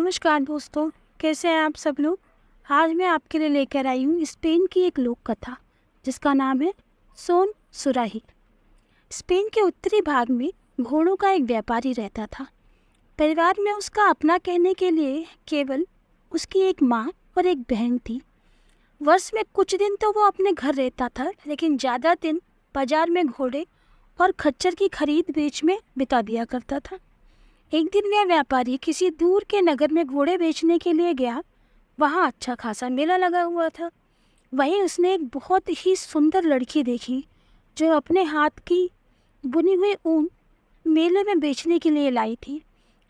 नमस्कार दोस्तों, कैसे हैं आप सब लोग। आज मैं आपके लिए लेकर आई हूँ स्पेन की एक लोक कथा जिसका नाम है सोन सुराही। स्पेन के उत्तरी भाग में घोड़ों का एक व्यापारी रहता था। परिवार में उसका अपना कहने के लिए केवल उसकी एक माँ और एक बहन थी। वर्ष में कुछ दिन तो वो अपने घर रहता था, लेकिन ज़्यादा दिन बाजार में घोड़े और खच्चर की खरीद बेच में बिता दिया करता था। एक दिन वह व्यापारी किसी दूर के नगर में घोड़े बेचने के लिए गया। वहाँ अच्छा खासा मेला लगा हुआ था। वहीं उसने एक बहुत ही सुंदर लड़की देखी जो अपने हाथ की बुनी हुई ऊन मेले में बेचने के लिए लाई थी।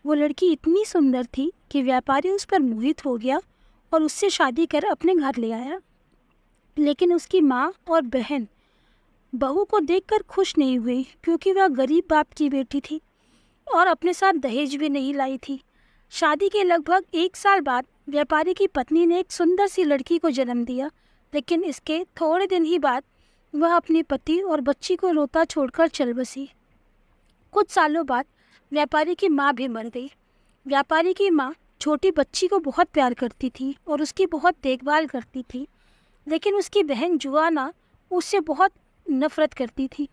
वो लड़की इतनी सुंदर थी कि व्यापारी उस पर मोहित हो गया और उससे शादी कर अपने घर ले आया। लेकिन उसकी माँ और बहन बहू को देखकर खुश नहीं हुई, क्योंकि वह गरीब बाप की बेटी थी और अपने साथ दहेज भी नहीं लाई थी। शादी के लगभग 1 साल बाद व्यापारी की पत्नी ने एक सुंदर सी लड़की को जन्म दिया, लेकिन इसके थोड़े दिन ही बाद वह अपने पति और बच्ची को रोता छोड़कर चल बसी। कुछ सालों बाद व्यापारी की माँ भी मर गई। व्यापारी की माँ छोटी बच्ची को बहुत प्यार करती थी और उसकी बहुत देखभाल करती थी, लेकिन उसकी बहन जुआना उससे बहुत नफरत करती थी।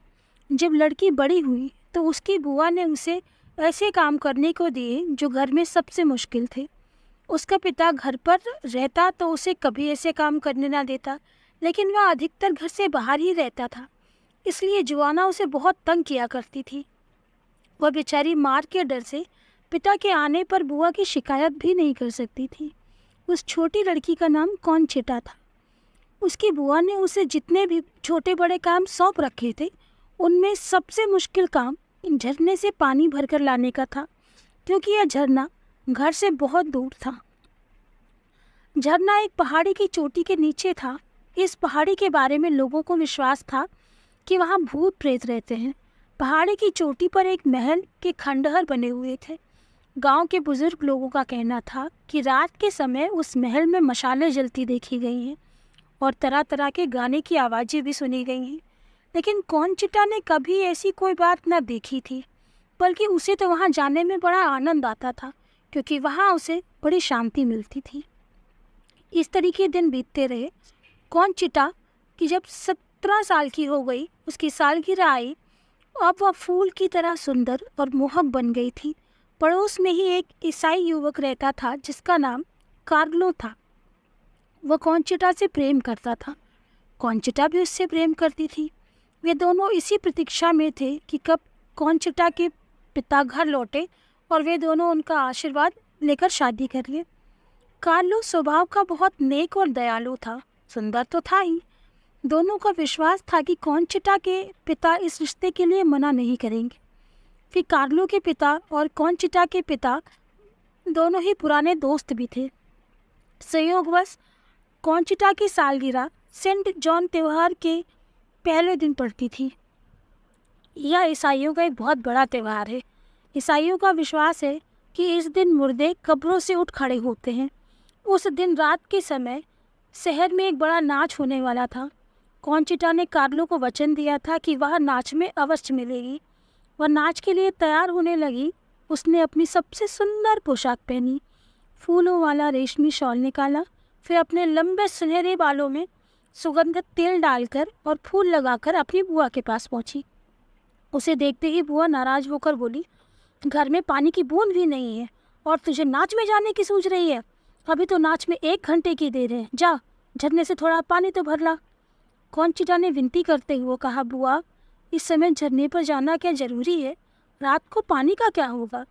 जब लड़की बड़ी हुई तो उसकी बुआ ने उसे ऐसे काम करने को दिए जो घर में सबसे मुश्किल थे। उसका पिता घर पर रहता तो उसे कभी ऐसे काम करने ना देता, लेकिन वह अधिकतर घर से बाहर ही रहता था, इसलिए जुआना उसे बहुत तंग किया करती थी। वह बेचारी मार के डर से पिता के आने पर बुआ की शिकायत भी नहीं कर सकती थी। उस छोटी लड़की का नाम कॉन्चिटा था। उसकी बुआ ने उसे जितने भी छोटे बड़े काम सौंप रखे थे, उनमें सबसे मुश्किल काम झरने से पानी भरकर लाने का था, क्योंकि यह झरना घर से बहुत दूर था। झरना एक पहाड़ी की चोटी के नीचे था। इस पहाड़ी के बारे में लोगों को विश्वास था कि वहाँ भूत प्रेत रहते हैं। पहाड़ी की चोटी पर एक महल के खंडहर बने हुए थे। गांव के बुजुर्ग लोगों का कहना था कि रात के समय उस महल में मशालें जलती देखी गई हैं और तरह तरह के गाने की आवाज़ें भी सुनी गई हैं। लेकिन कॉन्चिटा ने कभी ऐसी कोई बात न देखी थी, बल्कि उसे तो वहाँ जाने में बड़ा आनंद आता था, क्योंकि वहाँ उसे बड़ी शांति मिलती थी। इस तरीके दिन बीतते रहे। कॉन्चिटा की जब 17 साल की हो गई, उसकी सालगिरह आई। अब वह फूल की तरह सुंदर और मोहक बन गई थी। पड़ोस में ही एक ईसाई युवक रहता था जिसका नाम कार्लो था। वह कॉन्चिटा से प्रेम करता था। कॉन्चिटा भी उससे प्रेम करती थी। वे दोनों इसी प्रतीक्षा में थे कि कब कॉन्चिटा के पिता घर लौटे और वे दोनों उनका आशीर्वाद लेकर शादी कर ले। कार्लो स्वभाव का बहुत नेक और दयालु था। सुंदर तो था ही। दोनों का विश्वास था कि कॉन्चिटा के पिता इस रिश्ते के लिए मना नहीं करेंगे। फिर कार्लो के पिता और कॉन्चिटा के पिता दोनों ही पुराने दोस्त भी थे। संयोगवश कॉन्चिटा की सालगिरह सेंट जॉन त्योहार के पहले दिन पड़ती थी। यह ईसाइयों का एक बहुत बड़ा त्यौहार है। ईसाइयों का विश्वास है कि इस दिन मुर्दे कब्रों से उठ खड़े होते हैं। उस दिन रात के समय शहर में एक बड़ा नाच होने वाला था। कॉन्चिटा ने कार्लो को वचन दिया था कि वह नाच में अवश्य मिलेगी। वह नाच के लिए तैयार होने लगी। उसने अपनी सबसे सुंदर पोशाक पहनी, फूलों वाला रेशमी शॉल निकाला, फिर अपने लंबे सुनहरे बालों में सुगंधित तेल डालकर और फूल लगाकर अपनी बुआ के पास पहुंची। उसे देखते ही बुआ नाराज होकर बोली, घर में पानी की बूंद भी नहीं है और तुझे नाच में जाने की सोच रही है। अभी तो नाच में 1 घंटे की देर है, जा झरने से थोड़ा पानी तो भर ला। कॉन्चिटा ने विनती करते हुए कहा, बुआ इस समय झरने पर जाना क्या जरूरी है? रात को पानी का क्या होगा?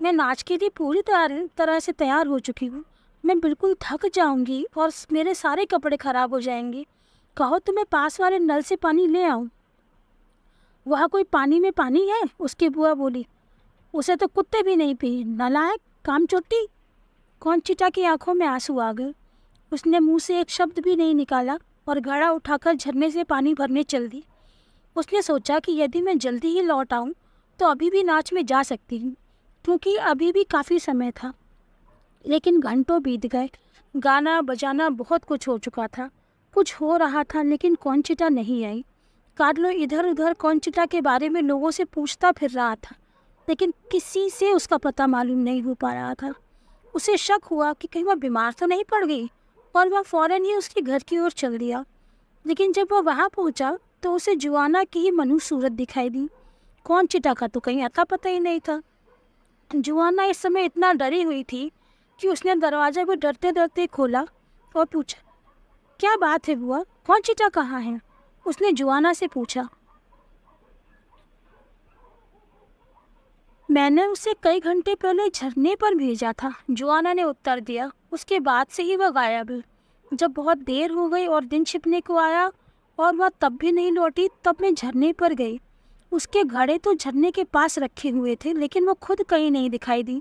मैं नाच के लिए पूरी तरह से तैयार हो चुकी हूँ। मैं बिल्कुल थक जाऊंगी और मेरे सारे कपड़े खराब हो जाएंगे। कहो तो मैं पास वाले नल से पानी ले आऊं। वहाँ कोई पानी में पानी है? उसकी बुआ बोली, उसे तो कुत्ते भी नहीं पिए, नालायक कामचोटी। कॉन्चिटा की आंखों में आंसू आ गए। उसने मुंह से एक शब्द भी नहीं निकाला और घड़ा उठाकर झरने से पानी भरने चल दी। उसने सोचा कि यदि मैं जल्दी ही लौट आऊं तो अभी भी नाच में जा सकती हूँ, क्योंकि अभी भी काफ़ी समय था। लेकिन घंटों बीत गए। गाना बजाना बहुत कुछ हो चुका था। कुछ हो रहा था, लेकिन कॉन्चिटा नहीं आई। कार्लो इधर उधर कॉन्चिटा के बारे में लोगों से पूछता फिर रहा था, लेकिन किसी से उसका पता मालूम नहीं हो पा रहा था। उसे शक हुआ कि कहीं वह बीमार तो नहीं पड़ गई और वह फौरन ही उसके घर की ओर चल दिया। लेकिन जब वह वहाँ पहुँचा तो उसे जुआना की ही मनुष्य सूरत दिखाई दी। कॉन्चिटा का तो कहीं अता पता ही नहीं था। जुआना इस समय इतना डरी हुई थी कि उसने दरवाजा भी डरते डरते खोला और पूछा, क्या बात है बुआ, कॉन्चिटा कहाँ है? उसने जुआना से पूछा। मैंने उसे कई घंटे पहले झरने पर भेजा था, जुआना ने उत्तर दिया। उसके बाद से ही वह गायब है। जब बहुत देर हो गई और दिन छिपने को आया और वह तब भी नहीं लौटी, तब मैं झरने पर गई। उसके घड़े तो झरने के पास रखे हुए थे, लेकिन वो खुद कहीं नहीं दिखाई दी।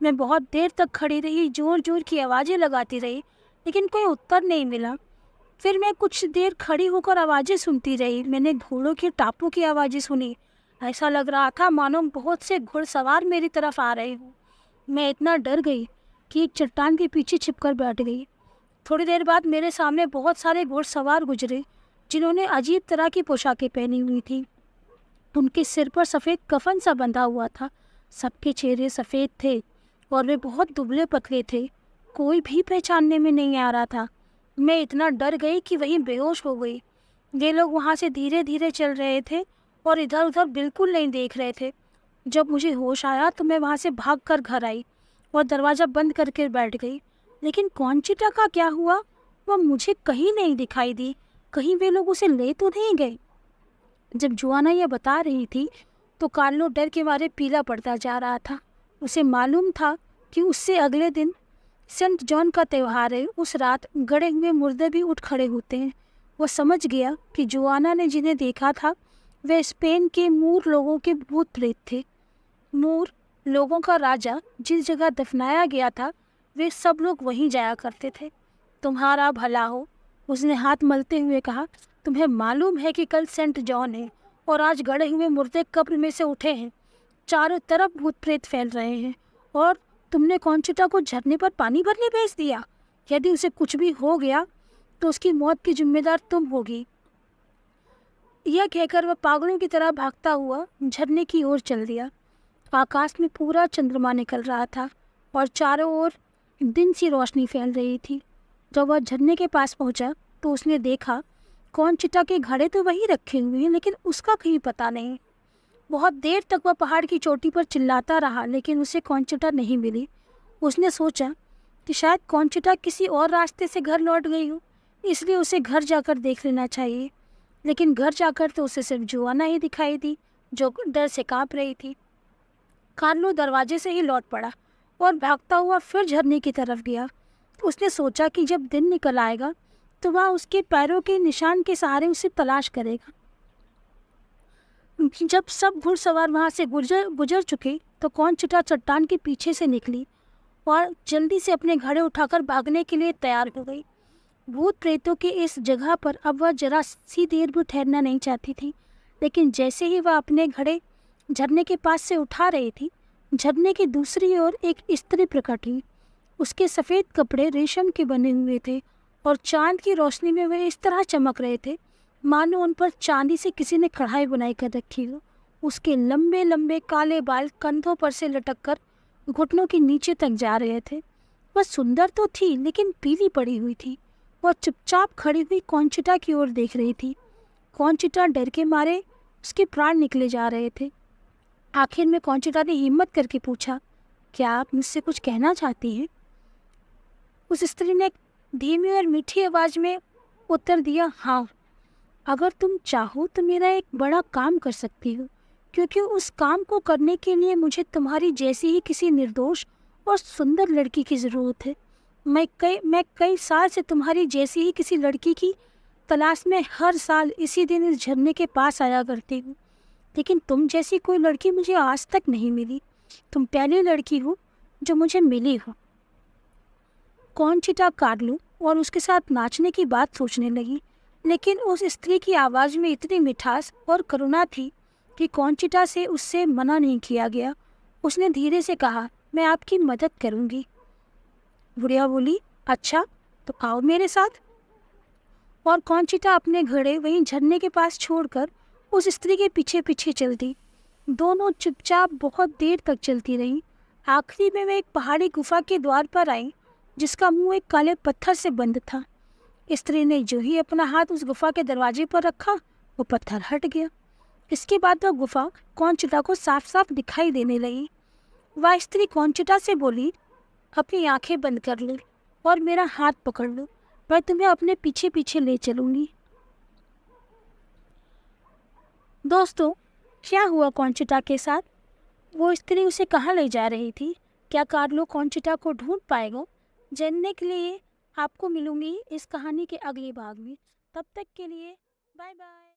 मैं बहुत देर तक खड़ी रही, जोर जोर की आवाज़ें लगाती रही, लेकिन कोई उत्तर नहीं मिला। फिर मैं कुछ देर खड़ी होकर आवाज़ें सुनती रही। मैंने घोड़ों के टापों की आवाज़ें सुनी। ऐसा लग रहा था मानो बहुत से घुड़सवार मेरी तरफ आ रहे हों। मैं इतना डर गई कि एक चट्टान के पीछे छिपकर बैठ गई। थोड़ी देर बाद मेरे सामने बहुत सारे घुड़सवार गुजरे, जिन्होंने अजीब तरह की पोशाकें पहनी हुई थी। उनके सिर पर सफ़ेद कफन सा बंधा हुआ था। सबके चेहरे सफ़ेद थे और वे बहुत दुबले पतले थे। कोई भी पहचानने में नहीं आ रहा था। मैं इतना डर गई कि वहीं बेहोश हो गई। ये लोग वहाँ से धीरे धीरे चल रहे थे और इधर उधर बिल्कुल नहीं देख रहे थे। जब मुझे होश आया तो मैं वहाँ से भाग कर घर आई और दरवाज़ा बंद करके बैठ गई। लेकिन कॉन्चिटा का क्या हुआ? वह मुझे कहीं नहीं दिखाई दी। कहीं वे लोग उसे ले तो नहीं गए? जब जुआना यह बता रही थी तो कार्लो डर के मारे पीला पड़ता जा रहा था। उसे मालूम था कि उससे अगले दिन सेंट जॉन का त्यौहार है। उस रात गड़े हुए मुर्दे भी उठ खड़े होते हैं। वह समझ गया कि जुआना ने जिन्हें देखा था वे स्पेन के मूर लोगों के भूत प्रेत थे। मूर लोगों का राजा जिस जगह दफनाया गया था, वे सब लोग वहीं जाया करते थे। तुम्हारा भला हो, उसने हाथ मलते हुए कहा। तुम्हें मालूम है कि कल सेंट जॉन है और आज गड़े हुए मुर्दे कब्र में से उठे हैं। चारों तरफ भूत प्रेत फैल रहे हैं और तुमने कॉन्चिटा को झरने पर पानी भरने भेज दिया। यदि उसे कुछ भी हो गया तो उसकी मौत की जिम्मेदार तुम होगी। यह कहकर वह पागलों की तरह भागता हुआ झरने की ओर चल दिया। आकाश में पूरा चंद्रमा निकल रहा था और चारों ओर दिन सी रोशनी फैल रही थी। जब वह झरने के पास पहुंचा तो उसने देखा कॉन्चिटा के घड़े तो वहीं रखे हुए हैं, लेकिन उसका कहीं पता नहीं। बहुत देर तक वह पहाड़ की चोटी पर चिल्लाता रहा, लेकिन उसे कॉन्चिटा नहीं मिली। उसने सोचा कि शायद कॉन्चिटा किसी और रास्ते से घर लौट गई हो, इसलिए उसे घर जाकर देख लेना चाहिए। लेकिन घर जाकर तो उसे सिर्फ जुआना ही दिखाई दी, जो डर से कांप रही थी। कार्लो दरवाजे से ही लौट पड़ा और भागता हुआ फिर झरने की तरफ गया। उसने सोचा कि जब दिन निकल आएगा तो वह उसके पैरों के निशान के सहारे उसे तलाश करेगा। जब सब घुड़सवार वहाँ से गुजर चुके तो कॉन्चिटा चट्टान के पीछे से निकली और जल्दी से अपने घड़े उठाकर भागने के लिए तैयार हो गई। भूत प्रेतों के इस जगह पर अब वह जरा सी देर भी ठहरना नहीं चाहती थी। लेकिन जैसे ही वह अपने घड़े झरने के पास से उठा रही थी, झरने की दूसरी ओर एक स्त्री प्रकट हुई। उसके सफ़ेद कपड़े रेशम के बने हुए थे और चांद की रोशनी में वे इस तरह चमक रहे थे मानो उन पर चांदी से किसी ने कढ़ाई बुनाई कर रखी हो। उसके लंबे लंबे काले बाल कंधों पर से लटक कर घुटनों के नीचे तक जा रहे थे। वह सुंदर तो थी, लेकिन पीली पड़ी हुई थी। वह चुपचाप खड़ी हुई कॉन्चिटा की ओर देख रही थी। कॉन्चिटा डर के मारे उसके प्राण निकले जा रहे थे। आखिर में कॉन्चिटा ने हिम्मत करके पूछा, क्या आप मुझसे कुछ कहना चाहती हैं? उस स्त्री ने धीमी और मीठी आवाज़ में उत्तर दिया, हाँ, अगर तुम चाहो तो मेरा एक बड़ा काम कर सकती हो, क्योंकि उस काम को करने के लिए मुझे तुम्हारी जैसी ही किसी निर्दोष और सुंदर लड़की की ज़रूरत है। मैं कई साल से तुम्हारी जैसी ही किसी लड़की की तलाश में हर साल इसी दिन इस झरने के पास आया करती हूँ, लेकिन तुम जैसी कोई लड़की मुझे आज तक नहीं मिली। तुम पहली लड़की हो जो मुझे मिली हो। कॉन्चिटा कार्लो और उसके साथ नाचने की बात सोचने लगी, लेकिन उस स्त्री की आवाज़ में इतनी मिठास और करुणा थी कि कॉन्चिटा से उससे मना नहीं किया गया। उसने धीरे से कहा, मैं आपकी मदद करूँगी। बुढ़िया बोली, अच्छा तो आओ मेरे साथ। और कॉन्चिटा अपने घड़े वहीं झरने के पास छोड़कर उस स्त्री के पीछे पीछे चलती। दोनों चुपचाप बहुत देर तक चलती रहीं। आखिरी में वे एक पहाड़ी गुफा के द्वार पर आई जिसका मुंह एक काले पत्थर से बंद था। स्त्री ने जो ही अपना हाथ उस गुफा के दरवाजे पर रखा, वो पत्थर हट गया। इसके बाद वह गुफा कौनचिटा को साफ साफ दिखाई देने लगी। वह स्त्री कौनचिटा से बोली, अपनी आंखें बंद कर लो और मेरा हाथ पकड़ लो, मैं तुम्हें अपने पीछे पीछे ले चलूंगी। दोस्तों, क्या हुआ कौनचिटा के साथ? वो स्त्री उसे कहाँ ले जा रही थी? क्या कार्लो कौनचिटा को ढूंढ पाएगा? जानने के लिए आपको मिलूंगी इस कहानी के अगले भाग में। तब तक के लिए बाय बाय।